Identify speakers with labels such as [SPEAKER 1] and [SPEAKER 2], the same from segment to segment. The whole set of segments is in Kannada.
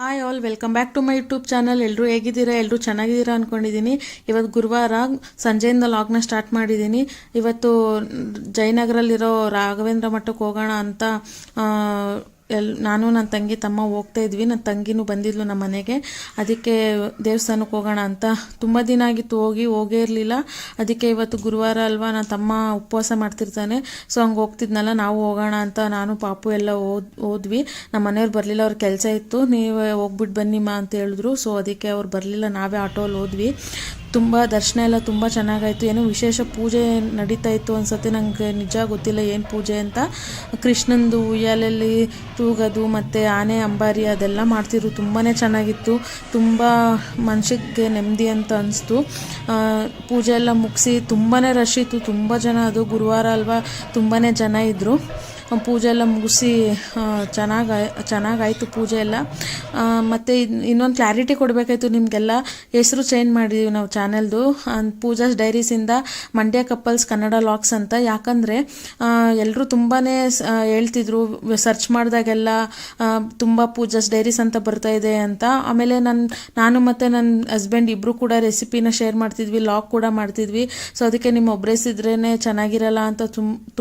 [SPEAKER 1] Hi all, welcome back to my YouTube channel. ಎಲ್ಲರೂ ಹೇಗಿದ್ದೀರಾ? ಎಲ್ಲರೂ ಚೆನ್ನಾಗಿದ್ದೀರಾ ಅಂದ್ಕೊಂಡಿದ್ದೀನಿ. ಇವತ್ತು ಗುರುವಾರ ಸಂಜೆಯಿಂದ ಲಾಗ್ನ ಸ್ಟಾರ್ಟ್ ಮಾಡಿದ್ದೀನಿ. ಇವತ್ತು ಜಯನಗರಲ್ಲಿರೋ ರಾಘವೇಂದ್ರ ಮಠಕ್ಕೆ ಹೋಗೋಣ ಅಂತ ನಾನು ನನ್ನ ತಂಗಿ ತಮ್ಮ ಹೋಗ್ತಾ ಇದ್ವಿ. ನನ್ನ ತಂಗಿನೂ ಬಂದಿದ್ಲು ನಮ್ಮ ಮನೆಗೆ. ಅದಕ್ಕೆ ದೇವಸ್ಥಾನಕ್ಕೆ ಹೋಗೋಣ ಅಂತ ತುಂಬ ದಿನ ಆಗಿತ್ತು, ಹೋಗೇ ಇರಲಿಲ್ಲ. ಅದಕ್ಕೆ ಇವತ್ತು ಗುರುವಾರ ಅಲ್ವಾ, ನನ್ನ ತಮ್ಮ ಉಪವಾಸ ಮಾಡ್ತಿರ್ತಾನೆ. ಸೊ ಹಂಗೆ ಹೋಗ್ತಿದ್ನಲ್ಲ, ನಾವು ಹೋಗೋಣ ಅಂತ ನಾನು ಪಾಪು ಎಲ್ಲ ಹೋದ್ವಿ. ನಮ್ಮ ಮನೆಯವ್ರು ಬರಲಿಲ್ಲ, ಅವ್ರ ಕೆಲಸ ಇತ್ತು. ನೀವು ಹೋಗ್ಬಿಟ್ಟು ಬನ್ನಿಮ್ಮ ಅಂತ ಹೇಳಿದ್ರು. ಸೊ ಅದಕ್ಕೆ ಅವ್ರು ಬರಲಿಲ್ಲ, ನಾವೇ ಆಟೋಲ್ಲಿ ಹೋದ್ವಿ. ತುಂಬ ದರ್ಶನ ಎಲ್ಲ ತುಂಬ ಚೆನ್ನಾಗಾಯಿತು. ಏನೋ ವಿಶೇಷ ಪೂಜೆ ನಡೀತಾ ಇತ್ತು ಅನ್ಸುತ್ತೆ, ನನಗೆ ನಿಜ ಗೊತ್ತಿಲ್ಲ ಏನು ಪೂಜೆ ಅಂತ. ಕೃಷ್ಣಂದು ಉಯ್ಯಾಲೆಯಲ್ಲಿ ತೂಗೋದು ಮತ್ತು ಆನೆ ಅಂಬಾರಿ ಅದೆಲ್ಲ ಮಾಡ್ತಿದ್ರು. ತುಂಬಾ ಚೆನ್ನಾಗಿತ್ತು, ತುಂಬ ಮನಸ್ಸಿಗೆ ನೆಮ್ಮದಿ ಅಂತ ಅನಿಸ್ತು. ಪೂಜೆ ಎಲ್ಲ ಮುಗಿಸಿ ತುಂಬಾ ರಶ್ ಇತ್ತು, ತುಂಬ ಜನ. ಅದು ಗುರುವಾರ ಅಲ್ವಾ, ತುಂಬಾ ಜನ ಇದ್ದರು. ಪೂಜೆ ಎಲ್ಲ ಮುಗಿಸಿ ಚೆನ್ನಾಗಾಯಿತು ಪೂಜೆ ಎಲ್ಲ. ಮತ್ತು ಇನ್ನೊಂದು ಕ್ಲಾರಿಟಿ ಕೊಡಬೇಕಾಯ್ತು ನಿಮಗೆಲ್ಲ. ಹೆಸರು ಚೇಂಜ್ ಮಾಡಿದ್ದೀವಿ ನಾವು ಚಾನೆಲ್ದು, ಪೂಜಾಸ್ ಡೈರೀಸಿಂದ ಮಂಡ್ಯ ಕಪಲ್ಸ್ ಕನ್ನಡ ಲಾಗ್ಸ್ ಅಂತ. ಯಾಕಂದರೆ ಎಲ್ಲರೂ ತುಂಬಾ ಹೇಳ್ತಿದ್ರು, ಸರ್ಚ್ ಮಾಡಿದಾಗೆಲ್ಲ ತುಂಬ ಪೂಜಾಸ್ ಡೈರೀಸ್ ಅಂತ ಬರ್ತಾ ಇದೆ ಅಂತ. ಆಮೇಲೆ ನಾನು ಮತ್ತು ನನ್ನ ಹಸ್ಬೆಂಡ್ ಇಬ್ಬರು ಕೂಡ ರೆಸಿಪಿನ ಶೇರ್ ಮಾಡ್ತಿದ್ವಿ, ಲಾಗ್ ಕೂಡ ಮಾಡ್ತಿದ್ವಿ. ಸೊ ಅದಕ್ಕೆ ನಿಮ್ಮ ಒಬ್ಬರೇಸಿದ್ರೇ ಚೆನ್ನಾಗಿರಲ್ಲ ಅಂತ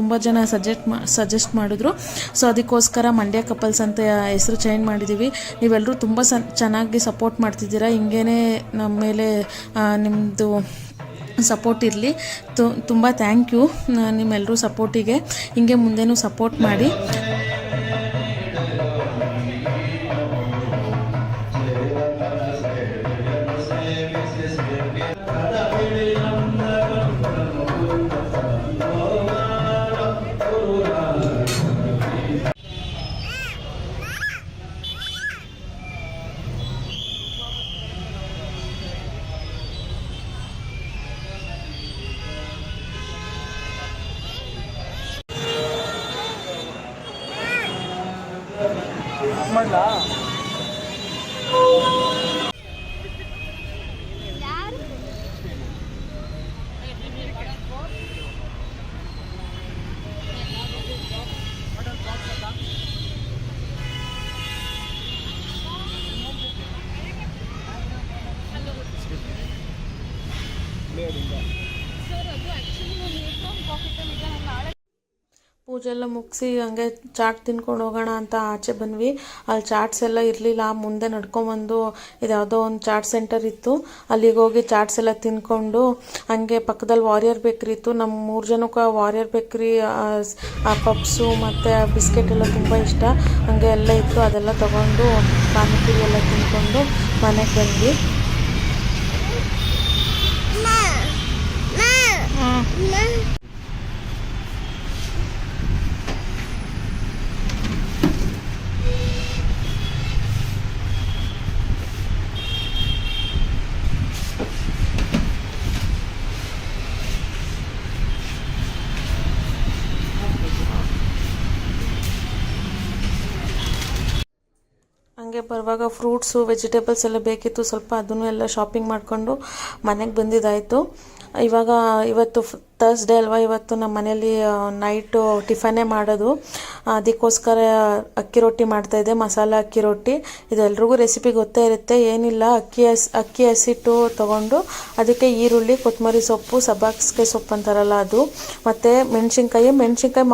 [SPEAKER 1] ತುಂಬ ಜನ ಸಜೆಸ್ಟ್ ಮಾಡಿದ್ರು. ಸೊ ಅದಕ್ಕೋಸ್ಕರ ಮಂಡ್ಯ ಕಪಲ್ಸ್ ಅಂತ ಹೆಸರು ಚೇಂಜ್ ಮಾಡಿದ್ದೀವಿ. ನೀವೆಲ್ಲರೂ ತುಂಬ ಚೆನ್ನಾಗಿ ಸಪೋರ್ಟ್ ಮಾಡ್ತಿದ್ದೀರಾ. ಹಿಂಗೇನೆ ನಮ್ಮ ಮೇಲೆ ನಿಮ್ಮದು ಸಪೋರ್ಟ್ ಇರಲಿ. ತುಂಬ ಥ್ಯಾಂಕ್ ಯು ನಿಮ್ಮೆಲ್ಲರೂ ಸಪೋರ್ಟಿಗೆ. ಹಿಂಗೆ ಮುಂದೆನೂ ಸಪೋರ್ಟ್ ಮಾಡಿ.
[SPEAKER 2] ಮಾಡಲಾ
[SPEAKER 1] ಪೂಜೆ ಎಲ್ಲ ಮುಗಿಸಿ ಹಂಗೆ ಚಾಟ್ ತಿನ್ಕೊಂಡು ಹೋಗೋಣ ಅಂತ ಆಚೆ ಬಂದ್ವಿ. ಅಲ್ಲಿ ಚಾಟ್ಸ್ ಎಲ್ಲ ಇರಲಿಲ್ಲ. ಮುಂದೆ ನಡ್ಕೊಂಬಂದು ಇದು ಯಾವುದೋ ಒಂದು ಚಾಟ್ ಸೆಂಟರ್ ಇತ್ತು, ಅಲ್ಲಿಗೆ ಹೋಗಿ ಚಾಟ್ಸ್ ಎಲ್ಲ ತಿನ್ಕೊಂಡು ಹಂಗೆ ಪಕ್ಕದಲ್ಲಿ ವಾರಿಯರ್ ಬೇಕ್ರಿ ಇತ್ತು. ನಮ್ಮ 3 ಜನಕ್ಕೆ ವಾರಿಯರ್ ಬೇಕ್ರಿ ಆ ಪಪ್ಸು ಮತ್ತು ಬಿಸ್ಕೆಟ್ ಎಲ್ಲ ತುಂಬ ಇಷ್ಟ. ಹಂಗೆ ಎಲ್ಲ ಇತ್ತು, ಅದೆಲ್ಲ ತೊಗೊಂಡು ಪಾನಿಪುರಿ ಎಲ್ಲ ತಿನ್ಕೊಂಡು ಮನೆಗೆ ಬಂದ್ವಿ. ಹಂಗೆ ಬರುವಾಗ ಫ್ರೂಟ್ಸು ವೆಜಿಟೇಬಲ್ಸ್ ಎಲ್ಲ ಬೇಕಿತ್ತು ಸ್ವಲ್ಪ, ಅದನ್ನು ಎಲ್ಲ ಶಾಪಿಂಗ್ ಮಾಡಿಕೊಂಡು ಮನೆಗೆ ಬಂದಿದ್ದಾಯಿತು. ಇವತ್ತು ಥರ್ಸ್ಡೇ ಅಲ್ವಾ, ಇವತ್ತು ನಮ್ಮ ಮನೇಲಿ ನೈಟು ಟಿಫನ್ನೇ ಮಾಡೋದು. ಅದಕ್ಕೋಸ್ಕರ ಅಕ್ಕಿ ರೊಟ್ಟಿ ಮಾಡ್ತಾಯಿದ್ದೆ, ಮಸಾಲ ಅಕ್ಕಿ ರೊಟ್ಟಿ. ಇದೆಲ್ರಿಗೂ ರೆಸಿಪಿ ಗೊತ್ತೇ ಇರುತ್ತೆ. ಏನಿಲ್ಲ, ಅಕ್ಕಿ ಹಸಿಟ್ಟು ತೊಗೊಂಡು ಅದಕ್ಕೆ ಈರುಳ್ಳಿ, ಕೊತ್ತಂಬರಿ ಸೊಪ್ಪು, ಸಬ್ಬಾಕ್ಸಿಗೆ ಸೊಪ್ಪು ಅಂತಾರಲ್ಲ ಅದು, ಮತ್ತು ಮೆಣಸಿನ್ಕಾಯಿ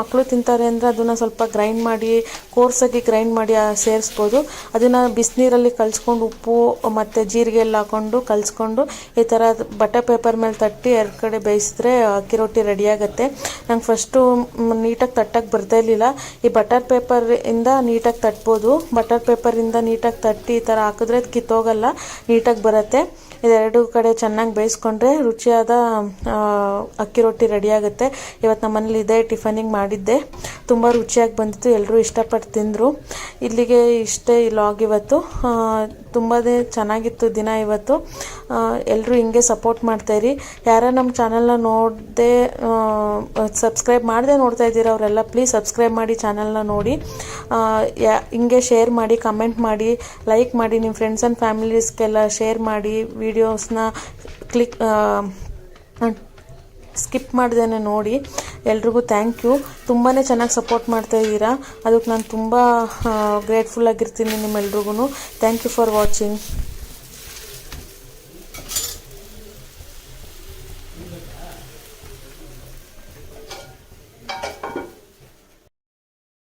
[SPEAKER 1] ಮಕ್ಕಳು ತಿಂತಾರೆ ಅಂದರೆ ಅದನ್ನು ಸ್ವಲ್ಪ ಗ್ರೈಂಡ್ ಮಾಡಿ, ಕೋರ್ಸಾಗಿ ಗ್ರೈಂಡ್ ಮಾಡಿ ಸೇರಿಸ್ಬೋದು. ಅದನ್ನು ಬಿಸಿನೀರಲ್ಲಿ ಕಲಿಸ್ಕೊಂಡು ಉಪ್ಪು ಮತ್ತು ಜೀರಿಗೆ ಎಲ್ಲ ಹಾಕ್ಕೊಂಡು ಕಲಿಸ್ಕೊಂಡು ಈ ಥರ ಬಟರ್ ಪೇಪರ್ ಮೇಲೆ ತಟ್ಟಿ 2 ಕಡೆ ಬೇಯಿಸಿದ್ರೆ ಅಕ್ಕಿ ರೊಟ್ಟಿ ರೆಡಿ ಆಗುತ್ತೆ. ನಂಗೆ ಫಸ್ಟು ನೀಟಾಗಿ ತಟ್ಟಕ್ಕೆ ಬರ್ತಾ ಇರಲಿಲ್ಲ. ಈ ಬಟರ್ ಪೇಪರಿಂದ ನೀಟಾಗಿ ತಟ್ಬೋದು. ಬಟರ್ ಪೇಪರಿಂದ ನೀಟಾಗಿ ತಟ್ಟಿ ಈ ಥರ ಹಾಕಿದ್ರೆ ಅದು ಕಿತ್ತೋಗಲ್ಲ, ನೀಟಾಗಿ ಬರುತ್ತೆ. ಇದೆರಡು ಕಡೆ ಚೆನ್ನಾಗಿ ಬೇಯಿಸ್ಕೊಂಡ್ರೆ ರುಚಿಯಾದ ಅಕ್ಕಿ ರೊಟ್ಟಿ ರೆಡಿ ಆಗುತ್ತೆ. ಇವತ್ತು ನಮ್ಮ ಮನೇಲಿ ಇದೇ ಟಿಫನಿಗೆ ಮಾಡಿದ್ದೆ, ತುಂಬ ರುಚಿಯಾಗಿ ಬಂದಿತ್ತು, ಎಲ್ಲರೂ ಇಷ್ಟಪಟ್ಟು ತಿಂದರು. ಇಲ್ಲಿಗೆ ಇಷ್ಟೇ ಈ ಲಾಗ್ ಇವತ್ತು. ತುಂಬಾ ಚೆನ್ನಾಗಿತ್ತು ದಿನ ಇವತ್ತು. ಎಲ್ಲರೂ ಹಿಂಗೆ ಸಪೋರ್ಟ್ ಮಾಡ್ತಾಯಿರಿ. ಯಾರ ನಮ್ಮ ಚಾನಲ್ನ ಸಬ್ಸ್ಕ್ರೈಬ್ ಮಾಡದೆ ನೋಡ್ತಾ ಇದ್ದೀರಾ ಅವರೆಲ್ಲ ಪ್ಲೀಸ್ ಸಬ್ಸ್ಕ್ರೈಬ್ ಮಾಡಿ, ಚಾನಲ್ನ ನೋಡಿ. ಹಿಂಗೆ ಶೇರ್ ಮಾಡಿ, ಕಮೆಂಟ್ ಮಾಡಿ, ಲೈಕ್ ಮಾಡಿ, ನಿಮ್ಮ ಫ್ರೆಂಡ್ಸ್ ಆ್ಯಂಡ್ ಫ್ಯಾಮಿಲೀಸ್ಗೆಲ್ಲ ಶೇರ್ ಮಾಡಿ. ವೀಡಿಯೋಸ್ನ ಸ್ಕಿಪ್ ಮಾಡ್ದೇನೆ ನೋಡಿ. ಎಲ್ರಿಗೂ ಥ್ಯಾಂಕ್ ಯು. ತುಂಬಾ ಚೆನ್ನಾಗಿ ಸಪೋರ್ಟ್ ಮಾಡ್ತಾ ಇದ್ದೀರಾ, ಅದಕ್ಕೆ ನಾನು ತುಂಬ ಗ್ರೇಟ್ಫುಲ್ ಆಗಿರ್ತೀನಿ ನಿಮ್ಮೆಲ್ರಿಗೂ. Thank you for watching.